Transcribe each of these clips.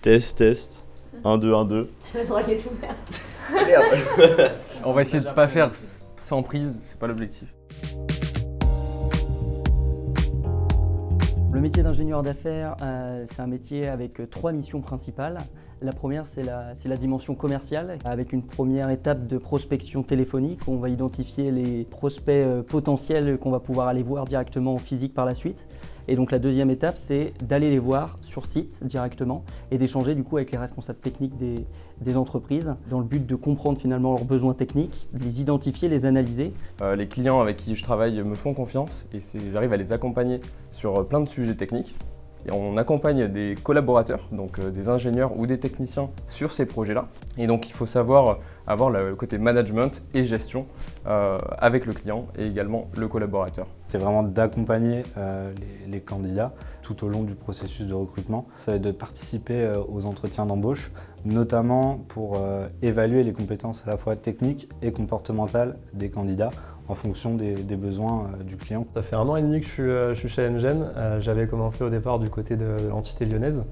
Test, test. 1, 2, 1, 2. Tu as le droit d'être ouvert. Merde. On va essayer de pas faire sans prise, c'est pas l'objectif. Le métier d'ingénieur d'affaires, c'est un métier avec 3 missions principales. La première, c'est la dimension commerciale, avec une première étape de prospection téléphonique. On va identifier les prospects potentiels qu'on va pouvoir aller voir directement en physique par la suite. Et donc la deuxième étape, c'est d'aller les voir sur site directement et d'échanger du coup avec les responsables techniques des entreprises dans le but de comprendre finalement leurs besoins techniques, de les identifier, les analyser. Les clients avec qui je travaille me font confiance et j'arrive à les accompagner sur plein de sujets techniques. Et on accompagne des collaborateurs, donc des ingénieurs ou des techniciens sur ces projets-là. Et donc il faut savoir avoir le côté management et gestion avec le client et également le collaborateur. C'est vraiment d'accompagner les candidats tout au long du processus de recrutement. Ça va être de participer aux entretiens d'embauche, notamment pour évaluer les compétences à la fois techniques et comportementales des candidats en fonction des besoins du client. Ça fait 1 an et demi que je suis chez Engen. J'avais commencé au départ du côté de l'entité lyonnaise,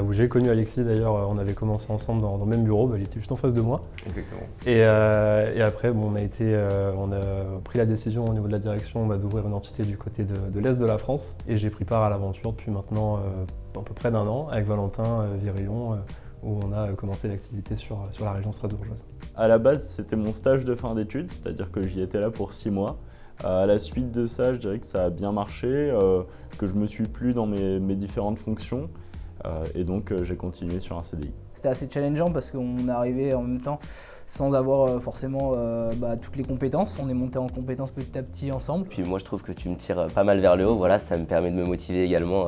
où j'ai connu Alexis d'ailleurs. On avait commencé ensemble dans le même bureau, il était juste en face de moi. Exactement. Et après, on a pris la décision au niveau de la direction d'ouvrir une entité du côté de l'Est de la France. Et j'ai pris part à l'aventure depuis maintenant à peu près d'1 an avec Valentin Virillon, où on a commencé l'activité sur la région strasbourgeoise. À la base, c'était mon stage de fin d'études, c'est-à-dire que j'y étais là pour 6 mois. À la suite de ça, je dirais que ça a bien marché, que je me suis plu dans mes différentes fonctions et donc j'ai continué sur un CDI. C'était assez challengeant parce qu'on est arrivé en même temps sans avoir forcément toutes les compétences. On est monté en compétences petit à petit ensemble. Puis moi je trouve que tu me tires pas mal vers le haut, voilà, ça me permet de me motiver également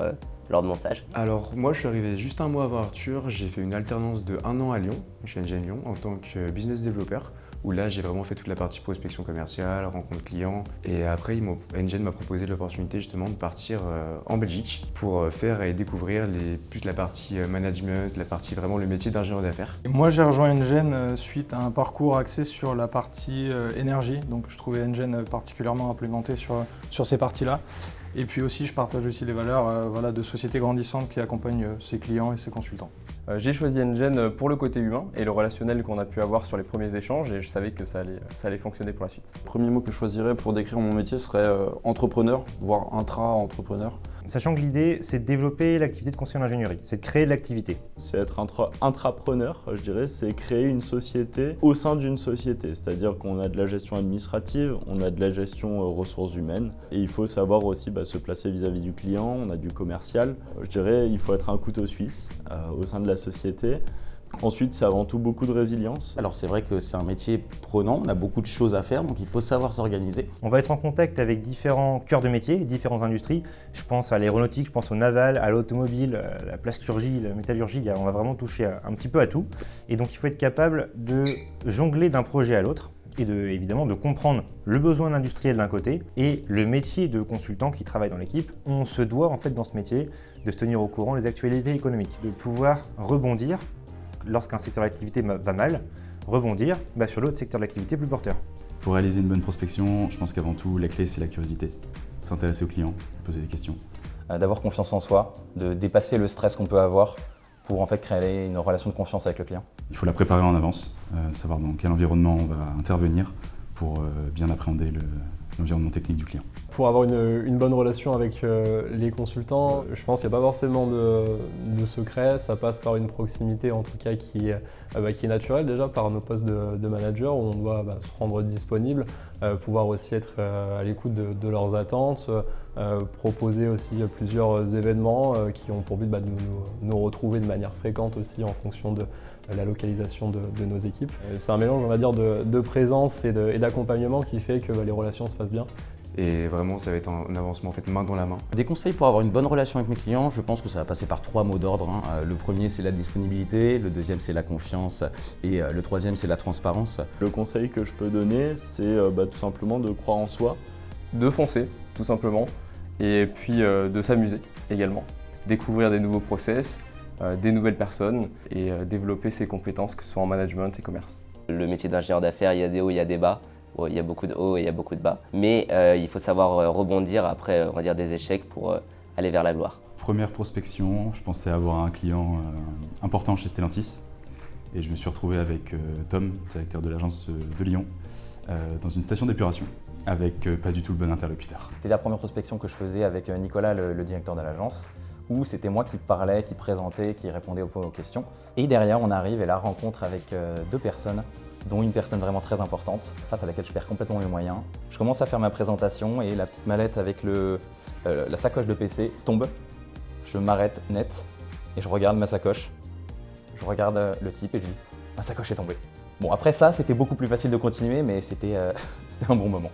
lors de mon stage. Alors moi je suis arrivé juste 1 mois avant Arthur, j'ai fait une alternance de 1 an à Lyon, chez Engen Lyon, en tant que business developer, où là j'ai vraiment fait toute la partie prospection commerciale, rencontre client, et après Engen m'a proposé l'opportunité justement de partir en Belgique pour faire et découvrir plus la partie management, la partie vraiment le métier d'ingénieur d'affaires. Moi j'ai rejoint Engen suite à un parcours axé sur la partie énergie, donc je trouvais Engen particulièrement implémenté sur ces parties-là. Et puis aussi, je partage aussi les valeurs de société grandissante qui accompagne ses clients et ses consultants. J'ai choisi Engen pour le côté humain et le relationnel qu'on a pu avoir sur les premiers échanges et je savais que ça allait fonctionner pour la suite. Le premier mot que je choisirais pour décrire mon métier serait entrepreneur, voire intra-entrepreneur. Sachant que l'idée, c'est de développer l'activité de conseil en ingénierie, c'est de créer de l'activité. C'est être intrapreneur, je dirais, c'est créer une société au sein d'une société. C'est-à-dire qu'on a de la gestion administrative, on a de la gestion ressources humaines. Et il faut savoir aussi se placer vis-à-vis du client, on a du commercial. Je dirais il faut être un couteau suisse au sein de la société. Ensuite, c'est avant tout beaucoup de résilience. Alors c'est vrai que c'est un métier prenant, on a beaucoup de choses à faire, donc il faut savoir s'organiser. On va être en contact avec différents cœurs de métier, différentes industries. Je pense à l'aéronautique, je pense au naval, à l'automobile, à la plasturgie, la métallurgie, on va vraiment toucher un petit peu à tout. Et donc il faut être capable de jongler d'un projet à l'autre et évidemment de comprendre le besoin de l'industriel d'un côté et le métier de consultant qui travaille dans l'équipe. On se doit en fait dans ce métier de se tenir au courant des actualités économiques, de pouvoir rebondir lorsqu'un secteur d'activité va mal, rebondir sur l'autre secteur d'activité plus porteur. Pour réaliser une bonne prospection, je pense qu'avant tout, la clé, c'est la curiosité. S'intéresser aux clients, poser des questions. D'avoir confiance en soi, de dépasser le stress qu'on peut avoir pour en fait créer une relation de confiance avec le client. Il faut la préparer en avance, savoir dans quel environnement on va intervenir pour bien appréhender l'environnement technique du client. Pour avoir une bonne relation avec les consultants, je pense qu'il n'y a pas forcément de secret, ça passe par une proximité en tout cas qui est naturelle déjà par nos postes de manager où on doit se rendre disponible, pouvoir aussi être à l'écoute de leurs attentes, proposer aussi plusieurs événements qui ont pour but de nous retrouver de manière fréquente aussi en fonction de la localisation de nos équipes. C'est un mélange on va dire de présence et d'accompagnement qui fait que les relations se passent bien. Et vraiment, ça va être un avancement en fait main dans la main. Des conseils pour avoir une bonne relation avec mes clients, je pense que ça va passer par 3 mots d'ordre. Le premier, c'est la disponibilité, le deuxième, c'est la confiance et le troisième, c'est la transparence. Le conseil que je peux donner, c'est tout simplement de croire en soi. De foncer, tout simplement, et puis de s'amuser également. Découvrir des nouveaux process, des nouvelles personnes et développer ses compétences, que ce soit en management et commerce. Le métier d'ingénieur d'affaires, il y a des hauts, il y a des bas. Il y a beaucoup de hauts et il y a beaucoup de bas. Mais il faut savoir rebondir après on va dire, des échecs pour aller vers la gloire. Première prospection, je pensais avoir un client important chez Stellantis. Et je me suis retrouvé avec Tom, directeur de l'agence de Lyon, dans une station d'épuration, avec pas du tout le bon interlocuteur. C'était la première prospection que je faisais avec Nicolas, le directeur de l'agence, où c'était moi qui parlais, qui présentais, qui répondais aux questions. Et derrière, on arrive et la rencontre avec 2 personnes, dont une personne vraiment très importante, face à laquelle je perds complètement mes moyens. Je commence à faire ma présentation et la petite mallette avec la sacoche de PC tombe. Je m'arrête net et je regarde ma sacoche. Je regarde le type et je dis « ma sacoche est tombée ». Bon, après ça, c'était beaucoup plus facile de continuer, mais c'était un bon moment.